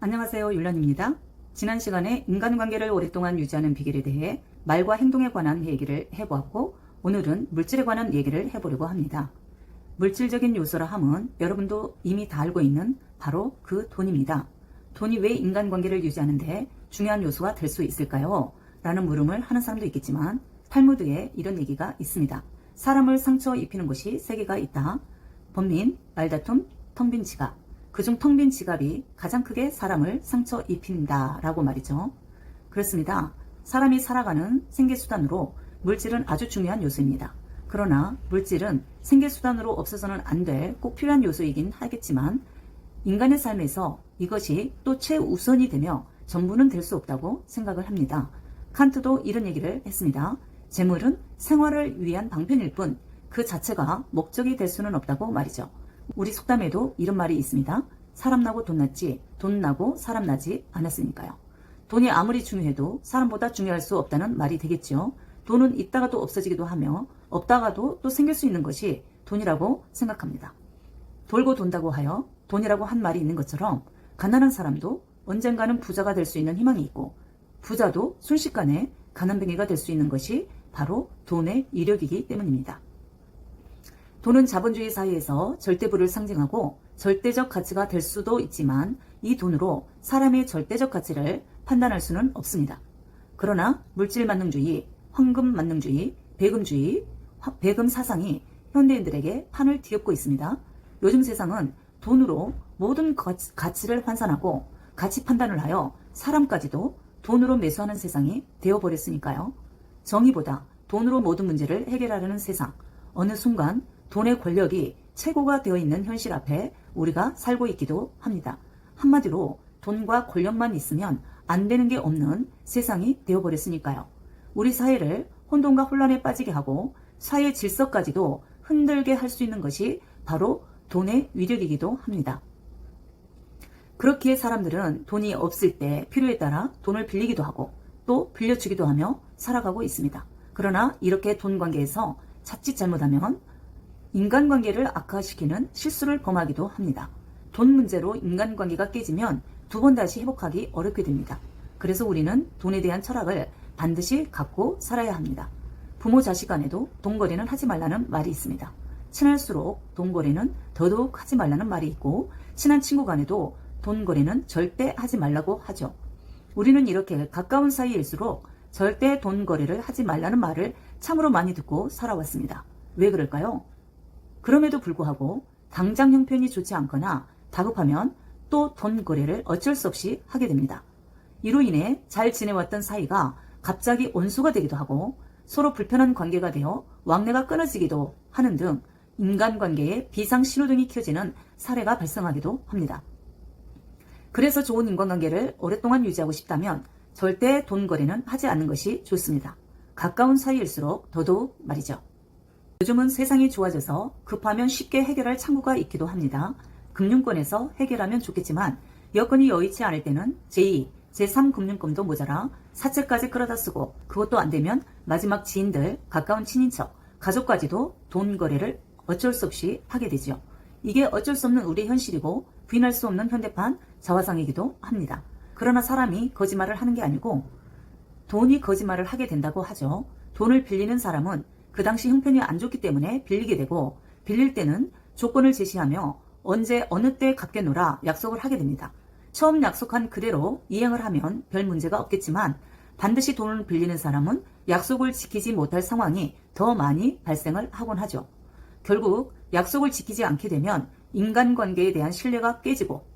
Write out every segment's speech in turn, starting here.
안녕하세요. 율란입니다. 지난 시간에 인간관계를 오랫동안 유지하는 비결에 대해 말과 행동에 관한 얘기를 해보았고, 오늘은 물질에 관한 얘기를 해보려고 합니다. 물질적인 요소라 함은 여러분도 이미 다 알고 있는 바로 그 돈입니다. 돈이 왜 인간관계를 유지하는데 중요한 요소가 될 수 있을까요? 라는 물음을 하는 사람도 있겠지만, 탈무드에 이런 얘기가 있습니다. 사람을 상처 입히는 곳이 3개가 있다. 번민, 말다툼, 텅 빈 지갑. 그중 텅 빈 지갑이 가장 크게 사람을 상처 입힌다 라고 말이죠. 그렇습니다. 사람이 살아가는 생계수단으로 물질은 아주 중요한 요소입니다. 그러나 물질은 생계수단으로 없어서는 안 될 꼭 필요한 요소이긴 하겠지만, 인간의 삶에서 이것이 또 최우선이 되며 전부는 될 수 없다고 생각을 합니다. 칸트도 이런 얘기를 했습니다. 재물은 생활을 위한 방편일 뿐 그 자체가 목적이 될 수는 없다고 말이죠. 우리 속담에도 이런 말이 있습니다. 사람 나고 돈 났지, 돈 나고 사람 나지 않았으니까요. 돈이 아무리 중요해도 사람보다 중요할 수 없다는 말이 되겠죠. 돈은 있다가도 없어지기도 하며 없다가도 또 생길 수 있는 것이 돈이라고 생각합니다. 돌고 돈다고 하여 돈이라고 한 말이 있는 것처럼 가난한 사람도 언젠가는 부자가 될 수 있는 희망이 있고, 부자도 순식간에 가난뱅이가 될 수 있는 것이 바로 돈의 이력이기 때문입니다. 돈은 자본주의 사회에서 절대부를 상징하고 절대적 가치가 될 수도 있지만, 이 돈으로 사람의 절대적 가치를 판단할 수는 없습니다. 그러나 물질 만능주의, 황금 만능주의, 배금주의, 배금 사상이 현대인들에게 판을 뒤엎고 있습니다. 요즘 세상은 돈으로 모든 가치를 환산하고 가치 판단을 하여 사람까지도 돈으로 매수하는 세상이 되어버렸으니까요. 정의보다 돈으로 모든 문제를 해결하려는 세상, 어느 순간 돈의 권력이 최고가 되어 있는 현실 앞에 우리가 살고 있기도 합니다. 한마디로 돈과 권력만 있으면 안 되는 게 없는 세상이 되어버렸으니까요. 우리 사회를 혼돈과 혼란에 빠지게 하고 사회 질서까지도 흔들게 할 수 있는 것이 바로 돈의 위력이기도 합니다. 그렇기에 사람들은 돈이 없을 때 필요에 따라 돈을 빌리기도 하고 또 빌려주기도 하며 살아가고 있습니다. 그러나 이렇게 돈 관계에서 자칫 잘못하면 인간관계를 악화시키는 실수를 범하기도 합니다. 돈 문제로 인간관계가 깨지면 2번 다시 회복하기 어렵게 됩니다. 그래서 우리는 돈에 대한 철학을 반드시 갖고 살아야 합니다. 부모 자식 간에도 돈거래는 하지 말라는 말이 있습니다. 친할수록 돈거래는 더더욱 하지 말라는 말이 있고, 친한 친구 간에도 돈거래는 절대 하지 말라고 하죠. 우리는 이렇게 가까운 사이일수록 절대 돈거래를 하지 말라는 말을 참으로 많이 듣고 살아왔습니다. 왜 그럴까요? 그럼에도 불구하고 당장 형편이 좋지 않거나 다급하면 또 돈 거래를 어쩔 수 없이 하게 됩니다. 이로 인해 잘 지내왔던 사이가 갑자기 원수가 되기도 하고 서로 불편한 관계가 되어 왕래가 끊어지기도 하는 등 인간관계에 비상신호등이 켜지는 사례가 발생하기도 합니다. 그래서 좋은 인간관계를 오랫동안 유지하고 싶다면 절대 돈 거래는 하지 않는 것이 좋습니다. 가까운 사이일수록 더더욱 말이죠. 요즘은 세상이 좋아져서 급하면 쉽게 해결할 창구가 있기도 합니다. 금융권에서 해결하면 좋겠지만 여건이 여의치 않을 때는 제2, 제3 금융권도 모자라 사채까지 끌어다 쓰고, 그것도 안 되면 마지막 지인들, 가까운 친인척, 가족까지도 돈 거래를 어쩔 수 없이 하게 되죠. 이게 어쩔 수 없는 우리의 현실이고 부인할 수 없는 현대판 자화상이기도 합니다. 그러나 사람이 거짓말을 하는 게 아니고 돈이 거짓말을 하게 된다고 하죠. 돈을 빌리는 사람은 그 당시 형편이 안 좋기 때문에 빌리게 되고, 빌릴 때는 조건을 제시하며 언제 어느 때 갚겠노라 약속을 하게 됩니다. 처음 약속한 그대로 이행을 하면 별 문제가 없겠지만, 반드시 돈을 빌리는 사람은 약속을 지키지 못할 상황이 더 많이 발생을 하곤 하죠. 결국 약속을 지키지 않게 되면 인간관계에 대한 신뢰가 깨지고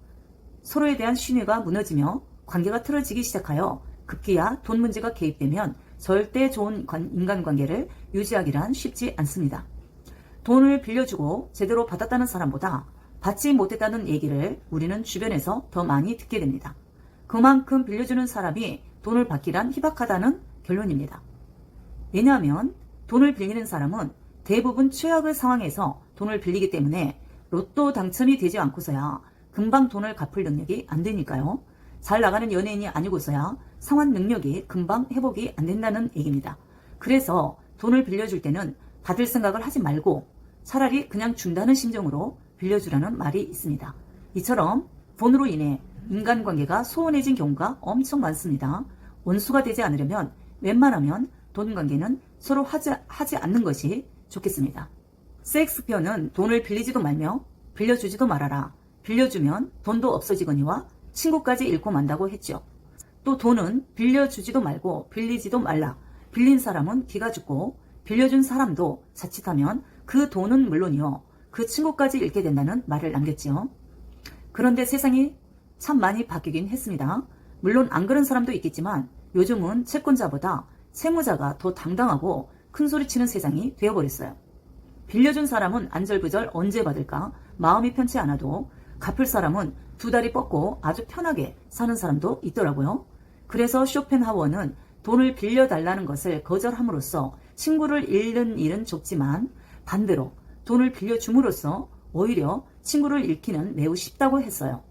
서로에 대한 신뢰가 무너지며 관계가 틀어지기 시작하여 급기야 돈 문제가 개입되면 절대 좋은 인간관계를 유지하기란 쉽지 않습니다. 돈을 빌려주고 제대로 받았다는 사람보다 받지 못했다는 얘기를 우리는 주변에서 더 많이 듣게 됩니다. 그만큼 빌려주는 사람이 돈을 받기란 희박하다는 결론입니다. 왜냐하면 돈을 빌리는 사람은 대부분 최악의 상황에서 돈을 빌리기 때문에 로또 당첨이 되지 않고서야 금방 돈을 갚을 능력이 안 되니까요. 잘 나가는 연예인이 아니고서야 상환 능력이 금방 회복이 안 된다는 얘기입니다. 그래서 돈을 빌려줄 때는 받을 생각을 하지 말고 차라리 그냥 준다는 심정으로 빌려주라는 말이 있습니다. 이처럼 돈으로 인해 인간관계가 소원해진 경우가 엄청 많습니다. 원수가 되지 않으려면 웬만하면 돈 관계는 서로 하지 않는 것이 좋겠습니다. 셰익스피어는 돈을 빌리지도 말며 빌려주지도 말아라. 빌려주면 돈도 없어지거니와 친구까지 잃고 만다고 했죠. 또 돈은 빌려주지도 말고 빌리지도 말라. 빌린 사람은 기가 죽고 빌려준 사람도 자칫하면 그 돈은 물론이요 그 친구까지 잃게 된다는 말을 남겼지요. 그런데 세상이 참 많이 바뀌긴 했습니다. 물론 안 그런 사람도 있겠지만 요즘은 채권자보다 채무자가 더 당당하고 큰소리치는 세상이 되어버렸어요. 빌려준 사람은 안절부절 언제 받을까 마음이 편치 않아도 갚을 사람은 두 다리 뻗고 아주 편하게 사는 사람도 있더라고요. 그래서 쇼펜하워는 돈을 빌려달라는 것을 거절함으로써 친구를 잃는 일은 적지만 반대로 돈을 빌려줌으로써 오히려 친구를 잃기는 매우 쉽다고 했어요.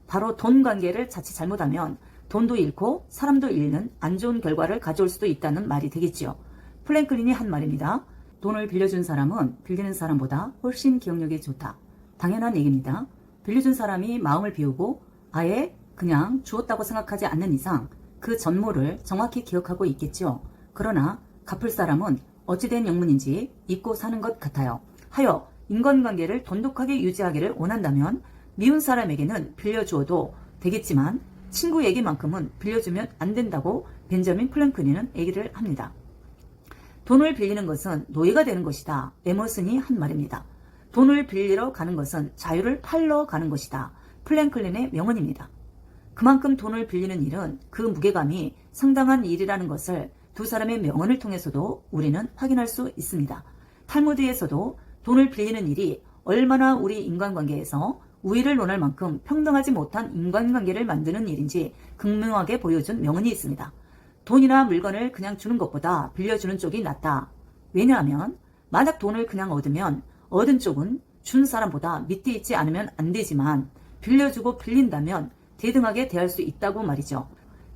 바로 돈 관계를 자칫 잘못하면 돈도 잃고 사람도 잃는 안 좋은 결과를 가져올 수도 있다는 말이 되겠지요. 플랭클린이 한 말입니다. 돈을 빌려준 사람은 빌리는 사람보다 훨씬 기억력이 좋다. 당연한 얘기입니다. 빌려준 사람이 마음을 비우고 아예 그냥 주었다고 생각하지 않는 이상 그 전모를 정확히 기억하고 있겠죠. 그러나 갚을 사람은 어찌된 영문인지 잊고 사는 것 같아요. 하여 인간관계를 돈독하게 유지하기를 원한다면 미운 사람에게는 빌려주어도 되겠지만 친구에게만큼은 빌려주면 안 된다고 벤저민 플랭클린은 얘기를 합니다. 돈을 빌리는 것은 노예가 되는 것이다. 에머슨이 한 말입니다. 돈을 빌리러 가는 것은 자유를 팔러 가는 것이다. 플랭클린의 명언입니다. 그만큼 돈을 빌리는 일은 그 무게감이 상당한 일이라는 것을 두 사람의 명언을 통해서도 우리는 확인할 수 있습니다. 탈무드에서도 돈을 빌리는 일이 얼마나 우리 인간관계에서 우위를 논할 만큼 평등하지 못한 인간관계를 만드는 일인지 극명하게 보여준 명언이 있습니다. 돈이나 물건을 그냥 주는 것보다 빌려주는 쪽이 낫다. 왜냐하면 만약 돈을 그냥 얻으면 얻은 쪽은 준 사람보다 밑에 있지 않으면 안 되지만 빌려주고 빌린다면 대등하게 대할 수 있다고 말이죠.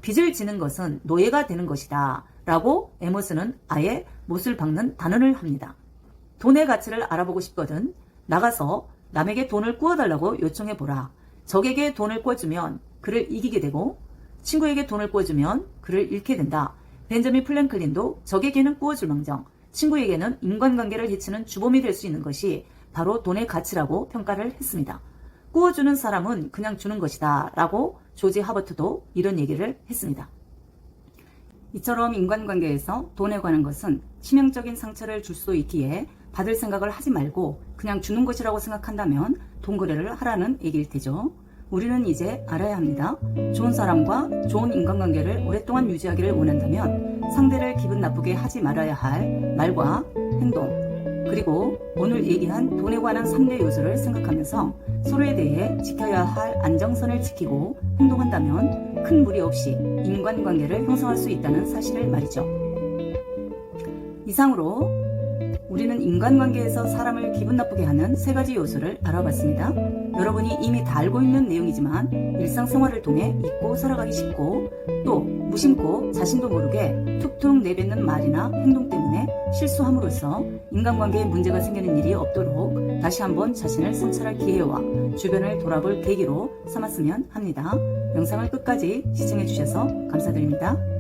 빚을 지는 것은 노예가 되는 것이다 라고 에머슨은 아예 못을 박는 단언을 합니다. 돈의 가치를 알아보고 싶거든 나가서 남에게 돈을 꾸어달라고 요청해보라. 적에게 돈을 꿔주면 그를 이기게 되고 친구에게 돈을 꿔주면 그를 잃게 된다. 벤저민 플랭클린도 적에게는 꾸어줄망정 친구에게는 인간관계를 해치는 주범이 될 수 있는 것이 바로 돈의 가치라고 평가를 했습니다. 꾸어주는 사람은 그냥 주는 것이다 라고 조지 하버트도 이런 얘기를 했습니다. 이처럼 인간관계에서 돈에 관한 것은 치명적인 상처를 줄 수도 있기에 받을 생각을 하지 말고 그냥 주는 것이라고 생각한다면 돈 거래를 하라는 얘기일 테죠. 우리는 이제 알아야 합니다. 좋은 사람과 좋은 인간관계를 오랫동안 유지하기를 원한다면 상대를 기분 나쁘게 하지 말아야 할 말과 행동 그리고 오늘 얘기한 돈에 관한 3대 요소를 생각하면서 서로에 대해 지켜야 할 안정선을 지키고 행동한다면 큰 무리 없이 인간관계를 형성할 수 있다는 사실을 말이죠. 이상으로 우리는 인간관계에서 사람을 기분 나쁘게 하는 3가지 요소를 알아봤습니다. 여러분이 이미 다 알고 있는 내용이지만 일상생활을 통해 잊고 살아가기 쉽고 또 무심코 자신도 모르게 툭툭 내뱉는 말이나 행동 때문에 실수함으로써 인간관계에 문제가 생기는 일이 없도록 다시 한번 자신을 성찰할 기회와 주변을 돌아볼 계기로 삼았으면 합니다. 영상을 끝까지 시청해 주셔서 감사드립니다.